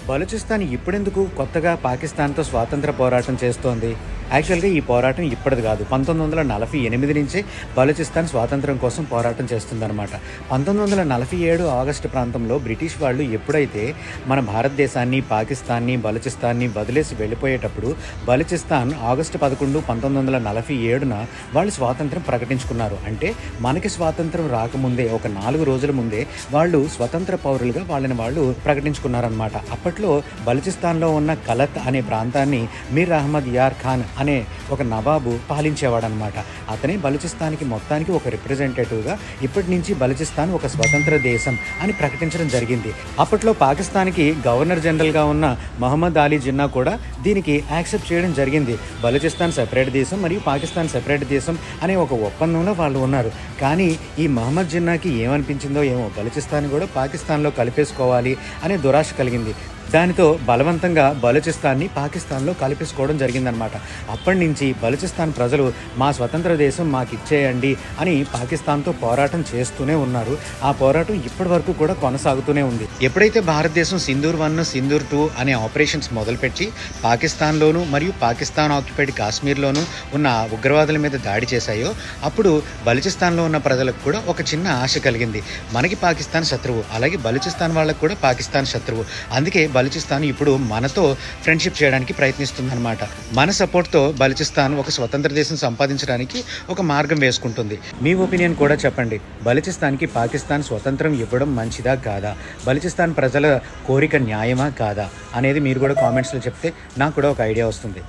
బలూచిస్తాన్ ఇప్పుడెందుకు కొత్తగా పాకిస్తాన్తో స్వాతంత్ర పోరాటం చేస్తోంది? యాక్చువల్గా ఈ పోరాటం ఇప్పటిది కాదు. 1948 నుంచే బలూచిస్తాన్ స్వాతంత్రం కోసం పోరాటం చేస్తుందన్నమాట. 1947 ఆగస్టు ప్రాంతంలో బ్రిటిష్ వాళ్ళు ఎప్పుడైతే మన భారతదేశాన్ని, పాకిస్తాన్ని, బలూచిస్తాన్ని వదిలేసి వెళ్ళిపోయేటప్పుడు బలూచిస్తాన్ ఆగస్టు 11, 1947న వాళ్ళు స్వాతంత్రం ప్రకటించుకున్నారు. అంటే మనకి స్వాతంత్రం రాకముందే ఒక 4 రోజుల ముందే వాళ్ళు స్వతంత్ర పౌరులుగా వాళ్ళని వాళ్ళు ప్రకటించుకున్నారనమాట. అప్పట్లో బలూచిస్తాన్లో ఉన్న కలత్ అనే ప్రాంతాన్ని మీర్ అహ్మద్ యార్ ఖాన్ అనే ఒక నవాబు పాలించేవాడనమాట. అతనే బలూచిస్తాన్కి మొత్తానికి ఒక రిప్రజెంటేటివ్గా ఇప్పటి నుంచి బలూచిస్తాన్ ఒక స్వతంత్ర దేశం అని ప్రకటించడం జరిగింది. అప్పట్లో పాకిస్తాన్కి గవర్నర్ జనరల్గా ఉన్న మహమ్మద్ అలీ జిన్నా కూడా దీనికి యాక్సెప్ట్ చేయడం జరిగింది. బలూచిస్తాన్ సెపరేట్ దేశం మరియు పాకిస్తాన్ సెపరేట్ దేశం అనే ఒక ఒప్పందంలో వాళ్ళు ఉన్నారు. కానీ ఈ మహమ్మద్ జిన్నాకి ఏమనిపించిందో ఏమో, బలూచిస్తాన్ కూడా పాకిస్తాన్లో కలిపేసుకోవాలి అనే దురాశ కలిగింది. దానితో బలవంతంగా బలూచిస్తాన్ని పాకిస్తాన్లో కలిపేసుకోవడం జరిగిందనమాట. అప్పటి నుంచి బలూచిస్తాన్ ప్రజలు మా స్వతంత్ర దేశం మాకు ఇచ్చేయండి అని పాకిస్తాన్తో పోరాటం చేస్తూనే ఉన్నారు. ఆ పోరాటం ఇప్పటి వరకు కూడా కొనసాగుతూనే ఉంది. ఎప్పుడైతే భారతదేశం సింధూర్ 1, సింధూర్ 2 అనే ఆపరేషన్స్ మొదలుపెట్టి పాకిస్తాన్లోను మరియు పాకిస్తాన్ ఆక్యుపైడ్ కాశ్మీర్లోను ఉన్న ఉగ్రవాదుల మీద దాడి చేశాయో అప్పుడు బలూచిస్తాన్లో ఉన్న ప్రజలకు కూడా ఒక చిన్న ఆశ కలిగింది. మనకి పాకిస్తాన్ శత్రువు, అలాగే బలూచిస్తాన్ వాళ్ళకు కూడా పాకిస్తాన్ శత్రువు. అందుకే బలూచిస్తాన్ ఇప్పుడు మనతో ఫ్రెండ్షిప్ చేయడానికి ప్రయత్నిస్తుందన్నమాట. మన సపోర్ట్తో బలూచిస్తాన్ ఒక స్వతంత్ర దేశం సంపాదించడానికి ఒక మార్గం వేసుకుంటుంది. మీ ఒపీనియన్ కూడా చెప్పండి. బలూచిస్తాన్కి పాకిస్తాన్ స్వతంత్రం ఇవ్వడం మంచిదా కాదా? బలూచిస్తాన్ ప్రజల కోరిక న్యాయమా కాదా అనేది మీరు కూడా కామెంట్స్లో చెప్తే నాకు కూడా ఒక ఐడియా వస్తుంది.